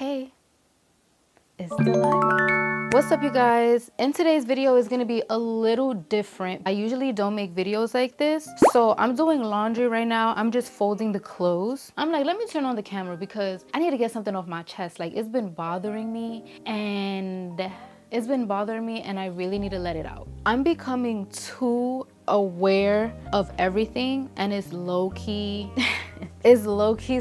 Hey, it's Delilah. What's up, you guys? In today's video is gonna be a little different. I usually don't make videos like this. So I'm doing laundry right now. I'm just folding the clothes. I'm like, let me turn on the camera because I need to get something off my chest. Like, it's been bothering me and I really need to let it out. I'm becoming too aware of everything and it's low-key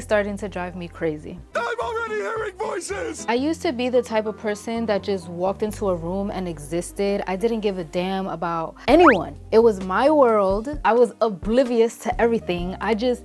starting to drive me crazy. I'm already hearing voices! I used to be the type of person that just walked into a room and existed. I didn't give a damn about anyone. It was my world. I was oblivious to everything. I just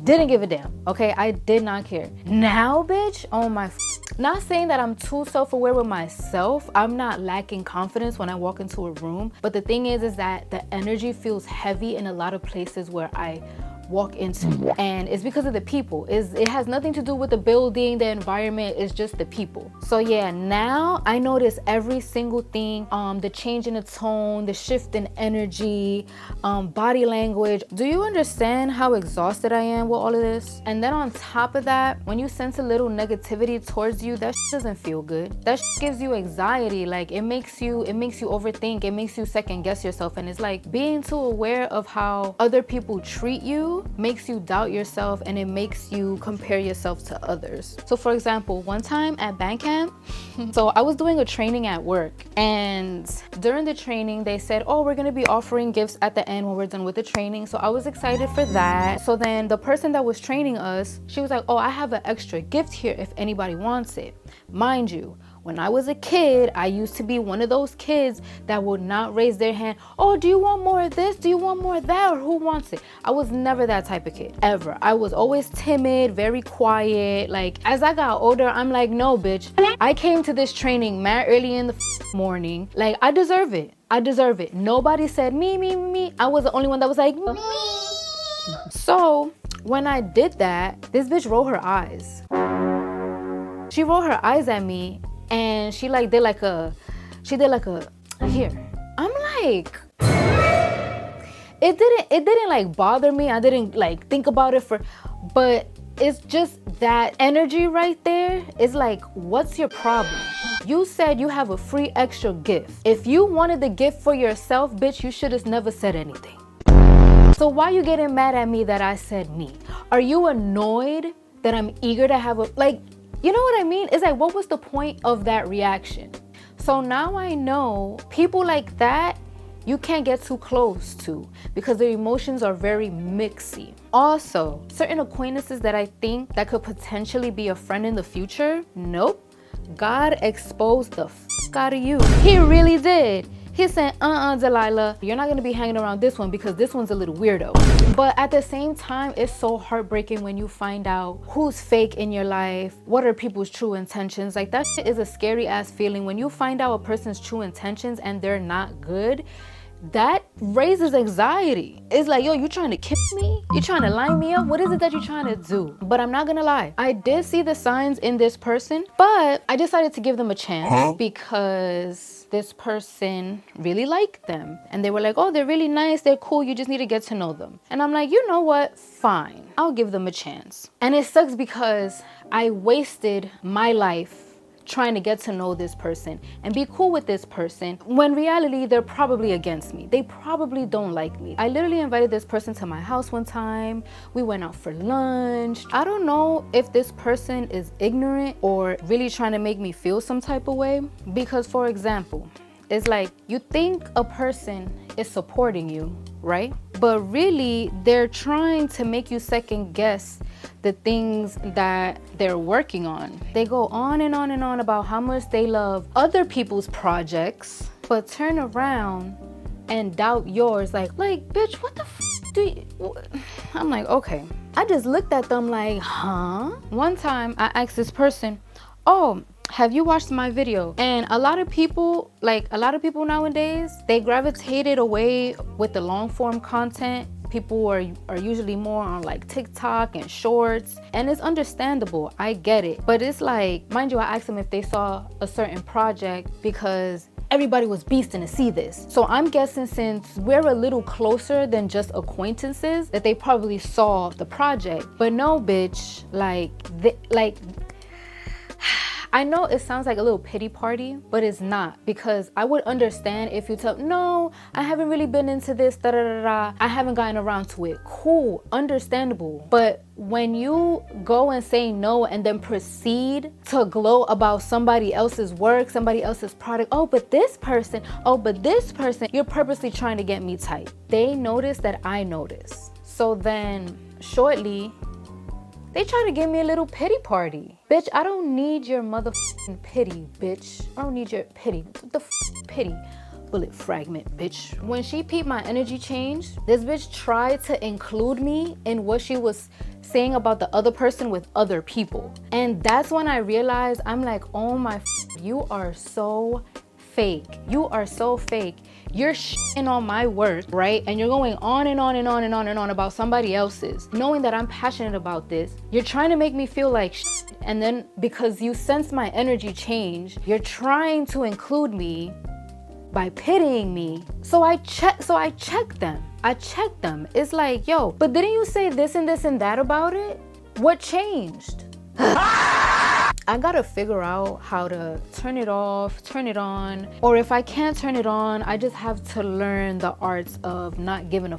didn't give a damn, okay? I did not care. Now, bitch, oh my, not saying that I'm too self-aware with myself. I'm not lacking confidence when I walk into a room. But the thing is that the energy feels heavy in a lot of places where I walk into, and it's because of the people. It has nothing to do with the building, the environment. It's just the people. So yeah, now I notice every single thing, the change in the tone, the shift in energy, body language. Do you understand how exhausted I am with all of this? And then on top of that, when you sense a little negativity towards you, that doesn't feel good. That gives you anxiety. Like, it makes you overthink. It makes you second guess yourself. And it's like being too aware of how other people treat you makes you doubt yourself, and it makes you compare yourself to others. So for example, one time at band camp, so I was doing a training at work, and during the training they said, oh, we're gonna be offering gifts at the end when we're done with the training. So I was excited for that. So then the person that was training us, she was like, oh, I have an extra gift here if anybody wants it. Mind you, when I was a kid, I used to be one of those kids that would not raise their hand. Oh, do you want more of this? Do you want more of that? Or who wants it? I was never that type of kid, ever. I was always timid, very quiet. Like, as I got older, I'm like, no, bitch. I came to this training mad early in the morning. Like, I deserve it. I deserve it. Nobody said me, me, me. I was the only one that was like, me. So when I did that, this bitch rolled her eyes. She rolled her eyes at me. And she did like a here. I'm like, it didn't like bother me. I didn't like think about it but it's just that energy right there is like, what's your problem? You said you have a free extra gift. If you wanted the gift for yourself, bitch, you should have never said anything. So why you getting mad at me that I said me? Are you annoyed that I'm eager to have you know what I mean? It's like, what was the point of that reaction? So now I know people like that, you can't get too close to because their emotions are very mixy. Also, certain acquaintances that I think that could potentially be a friend in the future, nope. God exposed the fuck out of you. He really did. He said, Delilah, you're not gonna be hanging around this one because this one's a little weirdo. But at the same time, it's so heartbreaking when you find out who's fake in your life, what are people's true intentions. Like, that shit is a scary ass feeling. When you find out a person's true intentions and they're not good, that raises anxiety. It's like, yo, you trying to kill me? You trying to line me up? What is it that you're trying to do? But I'm not gonna lie, I did see the signs in this person, but I decided to give them a chance because this person really liked them. And they were like, oh, they're really nice, they're cool, you just need to get to know them. And I'm like, you know what? Fine, I'll give them a chance. And it sucks because I wasted my life trying to get to know this person and be cool with this person, when reality they're probably against me. They probably don't like me. I literally invited this person to my house one time. We went out for lunch. I don't know if this person is ignorant or really trying to make me feel some type of way, because for example, it's like, you think a person is supporting you, right? But really they're trying to make you second guess the things that they're working on. They go on and on and on about how much they love other people's projects, but turn around and doubt yours. Like, bitch, what the f do you? I'm like, okay. I just looked at them like, huh? One time I asked this person, oh, have you watched my video? And a lot of people nowadays, they gravitated away with the long form content. People are usually more on like TikTok and shorts, and it's understandable. I get it. But it's like, mind you, I asked them if they saw a certain project because everybody was beasting to see this. So I'm guessing since we're a little closer than just acquaintances, that they probably saw the project. But no, bitch, I know it sounds like a little pity party, but it's not, because I would understand if you tell, no, I haven't really been into this, da da da da. I haven't gotten around to it. Cool, understandable. But when you go and say no and then proceed to gloat about somebody else's work, somebody else's product, oh, but this person, you're purposely trying to get me tight. They notice that I notice. So then shortly, they try to give me a little pity party. Bitch, I don't need your motherfucking pity, bitch. I don't need your pity. What the pity? Bullet fragment, bitch. When she peeped my energy change, this bitch tried to include me in what she was saying about the other person with other people. And that's when I realized, I'm like, oh my, you are so fake. You are so fake. You're shitting on my work, right? And you're going on and on and on and on and on about somebody else's, knowing that I'm passionate about this. You're trying to make me feel like shit. And then because you sense my energy change, you're trying to include me by pitying me. So I check them. It's like, yo, but didn't you say this and this and that about it? What changed? I gotta figure out how to turn it off, turn it on, or if I can't turn it on, I just have to learn the arts of not giving a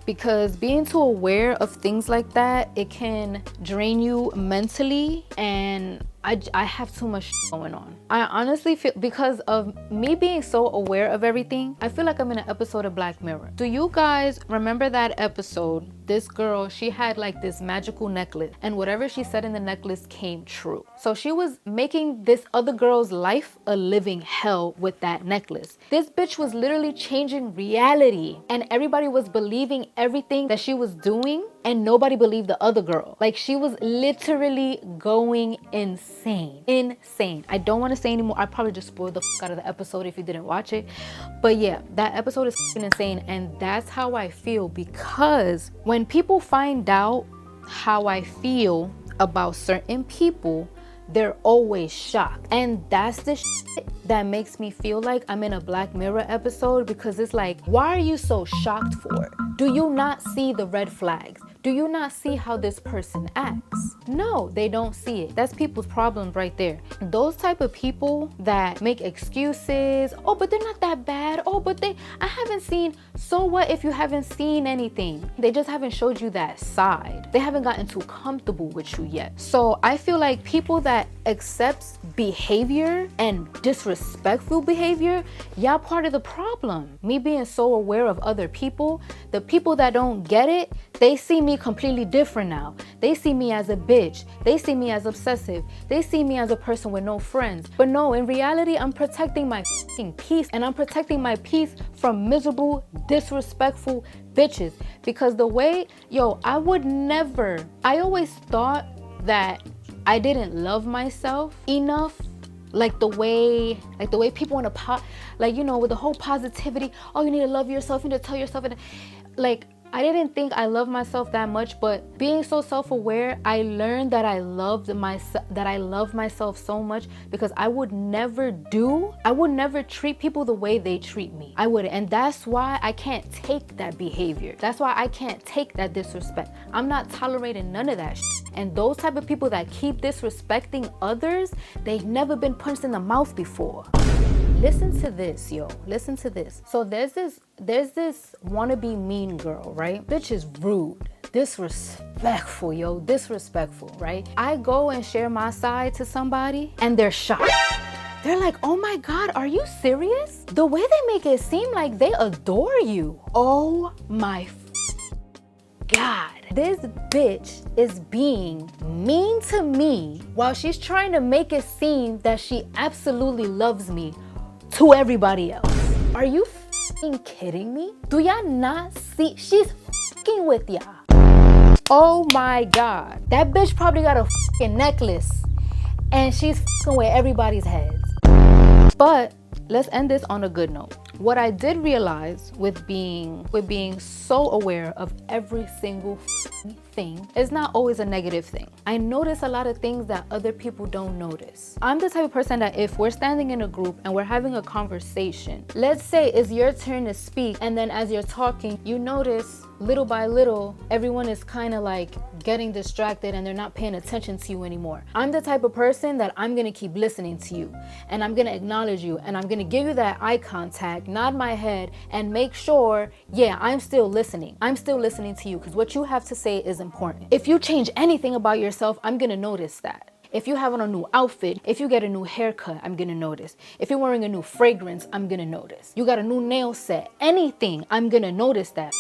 because being too aware of things like that, it can drain you mentally, and I have too much going on. I honestly feel, because of me being so aware of everything, I feel like I'm in an episode of Black Mirror. Do you guys remember that episode? This girl, she had like this magical necklace, and whatever she said in the necklace came true. So she was making this other girl's life a living hell with that necklace. This bitch was literally changing reality, and everybody was believing everything that she was doing, and nobody believed the other girl. Like, she was literally going insane. I don't want to say anymore. I probably just spoiled the out of the episode if you didn't watch it. But yeah, that episode is insane, and that's how I feel, because when people find out how I feel about certain people, they're always shocked. And that's the shit that makes me feel like I'm in a Black Mirror episode, because it's like, why are you so shocked for? Do you not see the red flags? Do you not see how this person acts? No, they don't see it. That's people's problems right there. Those type of people that make excuses, oh, but they're not that bad. Oh, but I haven't seen. So what if you haven't seen anything? They just haven't showed you that side. They haven't gotten too comfortable with you yet. So I feel like people that accepts behavior and disrespectful behavior, y'all part of the problem. Me being so aware of other people, the people that don't get it, they see me completely different now. They see me as a bitch. They see me as obsessive. They see me as a person with no friends. But no, in reality, I'm protecting my fucking peace, and I'm protecting my peace from miserable, disrespectful bitches. Because the way, I always thought that I didn't love myself enough. Like the way people want to with the whole positivity, oh, you need to love yourself, you need to tell yourself, and like, I didn't think I loved myself that much, but being so self-aware, I learned that I love myself so much, because I would never treat people the way they treat me. I wouldn't. And that's why I can't take that behavior. That's why I can't take that disrespect. I'm not tolerating none of that shit. And those type of people that keep disrespecting others, they've never been punched in the mouth before. Listen to this, listen to this. So there's this wannabe mean girl, right? Bitch is rude, disrespectful, right? I go and share my side to somebody and they're shocked. They're like, oh my God, are you serious? The way they make it seem like they adore you. Oh my God. This bitch is being mean to me while she's trying to make it seem that she absolutely loves me to everybody else. Are you f***ing kidding me? Do y'all not see? She's f***ing with y'all. Oh my God. That bitch probably got a f***ing necklace and she's f***ing with everybody's heads. But let's end this on a good note. What I did realize with being so aware of every single thing is not always a negative thing. I notice a lot of things that other people don't notice. I'm the type of person that if we're standing in a group and we're having a conversation, let's say it's your turn to speak, and then as you're talking, you notice little by little, everyone is kind of like getting distracted and they're not paying attention to you anymore. I'm the type of person that I'm gonna keep listening to you, and I'm gonna acknowledge you, and I'm gonna give you that eye contact, nod my head, and make sure, yeah, I'm still listening. I'm still listening to you, because what you have to say is important. If you change anything about yourself, I'm gonna notice that. If you have on a new outfit, if you get a new haircut, I'm gonna notice. If you're wearing a new fragrance, I'm gonna notice. You got a new nail set, anything, I'm gonna notice that.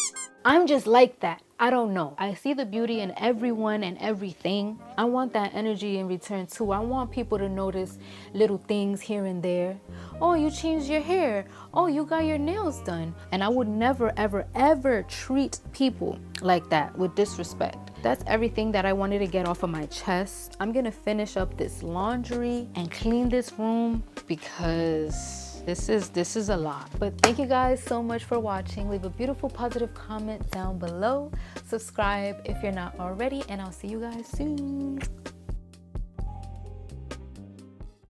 I'm just like that. I don't know. I see the beauty in everyone and everything. I want that energy in return too. I want people to notice little things here and there. Oh, you changed your hair. Oh, you got your nails done. And I would never, ever, ever treat people like that with disrespect. That's everything that I wanted to get off of my chest. I'm gonna finish up this laundry and clean this room because this is a lot. But thank you guys so much for watching. Leave a beautiful positive comment down below. Subscribe if you're not already, and I'll see you guys soon.